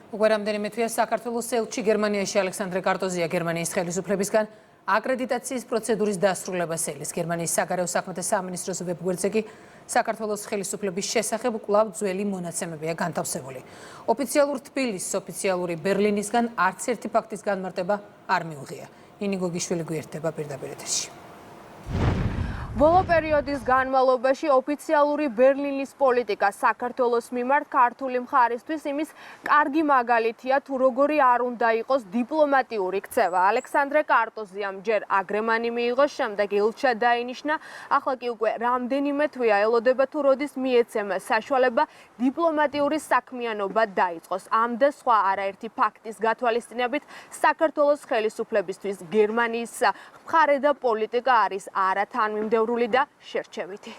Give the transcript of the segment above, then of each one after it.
უკვე რამდენიმე თვეა საქართველოს ელჩი გერმანიაში ალექსანდრე კარტოზია გერმანიის ხელისუფლებისგან აკრედიტაციის პროცედურის დასრულებას ელის. გერმანიის საგარეო საქმეთა სამინისტროს ვებგვერდზე კი საქართველოს ხელისუფლების შესახებ კვლავ ძველი მონაცემებია განთავსებული. ოფიციალურ თბილისს, ოფიციალური ბერლინისგან არც ერთი ფაქტის განმარტება არ მიუღია. ნინი გოგიშვილი გვერდება პირდაპირ ეთერში. ბოლო პერიოდის განმავლობაში ოფიციალური ბერლინის პოლიტიკა საქართველოს მიმართ ქართული მხარისთვის იმის კარგი მაგალითია, თუ როგორი არ უნდა იყოს დიპლომატიური ქცევა. ალექსანდრე კარტოზიამ ჯერ აგრემანი მიიღო, შემდეგ ელჩად დაინიშნა, ახლა კი უკვე რამდენიმე თვეა ელოდება, თუ როდის მიეცემა საშუალება დიპლომატიური საქმიანობა დაიწყოს. ამ და სხვა არაერთი ფაქტის გათვალისწინებით საქართველოს ხელისუფლებისთვის გერმანიის მხარე და პოლიტიკა არის არათანმიმდევრული და შერჩევითი.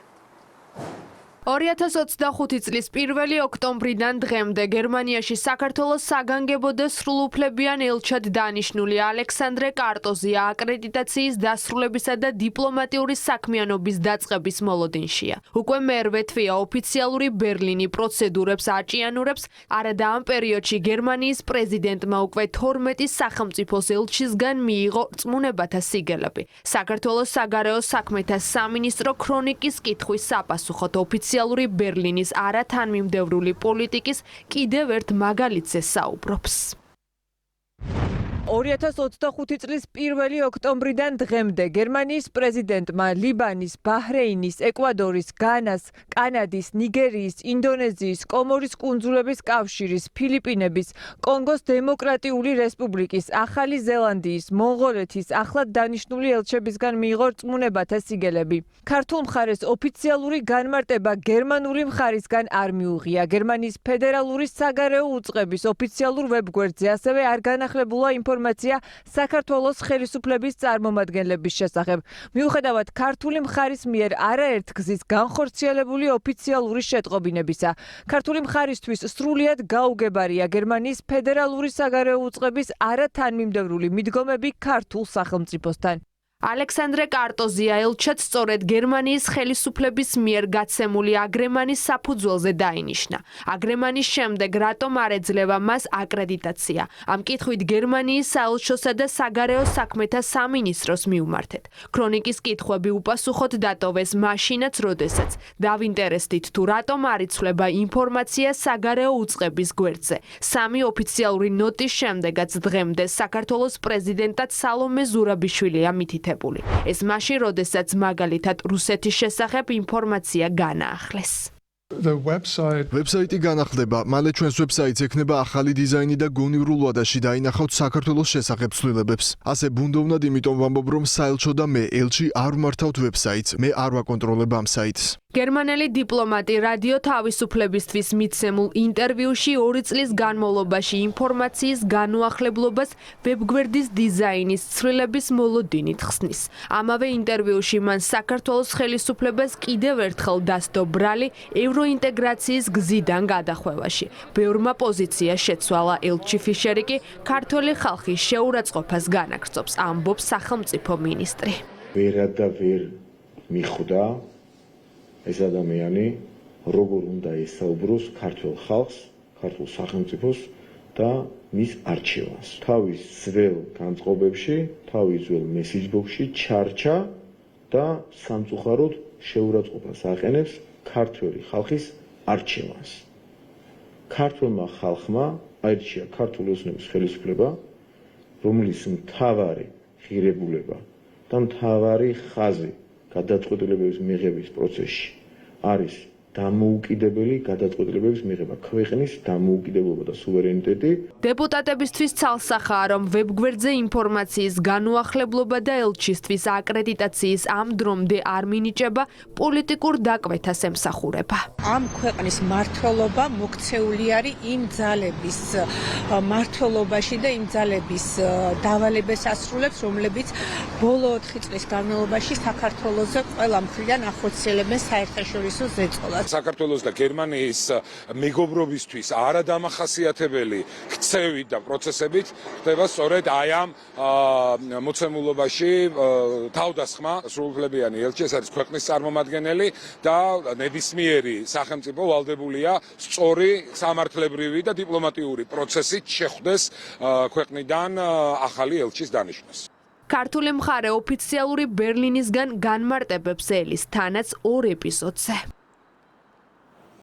2025 წლის 1 ოქტომბრიდან დღემდე გერმანიაში საქართველოს საგანგებო და სრულუფლებიან ელჩად დანიშნული ალექსანდრე კარტოზია აკრედიტაციის დასრულებისა და დიპლომატიური საქმიანობის დაწყების მოლოდინშია. უკვე მერვე თვეა ოფიციალური ბერლინი პროცედურებს აჭიანურებს, არადა ამ პერიოდში გერმანიის პრეზიდენტმა უკვე 12 სახელმწიფოს ელჩისგან მიიღო რწმუნებათა სიგელები. საქართველოს საგარეო საქმეთა სამინისტრო ქრონიკის კითხვის საპასუხოდ ოფიციალური ბერლინის არათანმიმდევრული პოლიტიკის კიდევ ერთ მაგალითზე საუბრობს. 2025 წლის 1 ოქტომბრიდან დღემდე გერმანიის პრეზიდენტმა ლიბანის, ბაჰრეინის, ეკვადორის, განას, კანადის, ნიგერიის, ინდონეზიის, კომორის კუნძულების კავშირის, ფილიპინების, კონგოს დემოკრატიული რესპუბლიკის, ახალი ზელანდიის, მონღოლეთის ახლად დანიშნული ელჩებისგან მიიღო რწმუნებათა სიგელები. ქართულ მხარეს ოფიციალური განმარტება გერმანული მხარისგან არ მიუღია. გერმანიის ფედერალური საგარეო უწყების ოფიციალურ ვებგვერდზე ასევე არ განახლებულა ინფორმაცია საქართველოს ხელისუფლების წარმომადგენლების შესახებ. მიუხედავად ქართული მხარის მიერ არაერთ გზის განხორციელებული ოფიციალური შეტყობინებისა, ქართული მხარისთვის სრულიად გაუგებარია გერმანიის ფედერალური საგარეო უწყების არათანმიმდევრული მიდგომები ქართულ სახელმწიფოსთან. ალექსანდრე კარტოზია ელჩად სწორედ გერმანიის ხელისუფლების მიერ გაცემული აგრემანის საფუძველზე დაინიშნა. აგრემანის შემდეგ რატომ არ ეძლევა მას აკრედიტაცია? ამ კითხვით გერმანიის საელჩოსა და საგარეო საქმეთა სამინისტროს მიუმართეთ. ქრონიკის კითხვები უპასუხოდ დატოვეს მაშინაც, როდესაც დავინტერესდით, თუ რატომ არ იცვლება ინფორმაცია საგარეო უწყების გვერდზე. 3 ოფიციალური ნოტის შემდეგაც დღემდე საქართველოს პრეზიდენტად სალომე ზურაბიშვილია მითითებული. ეს მაშინ, როდესაც მაგალითად რუსეთის შესახებ ინფორმაცია განაახლეს. ვებსაიტი განახლდება, მალე ჩვენს ვებსაიტს ექნება ახალი დიზაინი და გონივრულ ვადაში დაინახავთ საქართველოს შესახებ ცვლილებებს. ასე ბუნდოვნად იმიტომ ვამბობ, რომ საელჩო და მე ელჩი არ ვმართავთ ვებსაიტს, მე არ ვაკონტროლებ ამ საიტს. გერმანელი დიპლომატი რადიო თავისუფლებისთვის მიცემულ ინტერვიუში 2 წლის განმავლობაში ინფორმაციის განუახლებლობას ვებგვერდის დიზაინის ცვლილების მოლოდინით ხსნის. ამავე ინტერვიუში მან საქართველოს ხელისუფლებას კიდევ ერთხელ დასდო ბრალი ევროინტეგრაციის გზიდან გადახვევაში. ბევრმა პოზიცია შეცვალა, ელჩი ფიშერი კი ქართველი ხალხის შეურაცხყოფას განაგრძობს, ამბობს სახელმწიფო მინისტრი. ვერა და ვერ მიხვდა ეს ადამიანი როგორ უნდა ესაუბროს ქართულ ხალხს, ქართულ სახელმწიფოს და მის არჩევანს. თავის ძველ განწყობებში, თავის ძველ მესიჯბოქსში ჩარჩა და სამწუხაროდ შეურაცხყოფას აყენებს ქართველი ხალხის არჩევანს. ქართულმა ხალხმა აირჩია ქართული ოცნების ხელისუფლება, რომლის მთავარი ღირებულება და მთავარი ხაზი გადაწყვეტილებების მიღების პროცესში არის დამოუკიდებელი გადაწყვეტილებების მიღება, ქვეყნის დამოუკიდებლობა და სუვერენიტეტი. დეპუტატებისთვის ცალსახაა, რომ ვებგვერდზე ინფორმაციის განუახლებლობა და ელჩისთვის აკრედიტაციის ამ დრომდე არ მინიჭება პოლიტიკურ დაკვეთას ემსახურება. ამ ქვეყნის მმართველობა მოქცეული არის იმ ძალების მმართველობაში და იმ ძალების დავალებას ასრულებს, რომლებიც ბოლო 4 წლის განმავლობაში საქართველოზე ყველა მხრიდან ახორციელებენ საერთაშორისო ზეწოლას. საქართველოს და გერმანიის მეგობრობისთვის არადამახასიათებელი ქცევით და პროცესებით ხდება სწორედ აი ამ მოცემულობაში თავდასხმა სრულუფლებიანი ელჩი, ეს არის ქვეყნის წარმომადგენელი და ნებისმიერი სახელმწიფო ვალდებულია სწორი სამართლებრივი და დიპლომატიური პროცესით შეხვდეს ქვეყნიდან ახალი ელჩის დანიშვნას. ქართული მხარე ოფიციალური ბერლინისგან განმარტებებს ელის თანაც 2 ეპიზოდზე.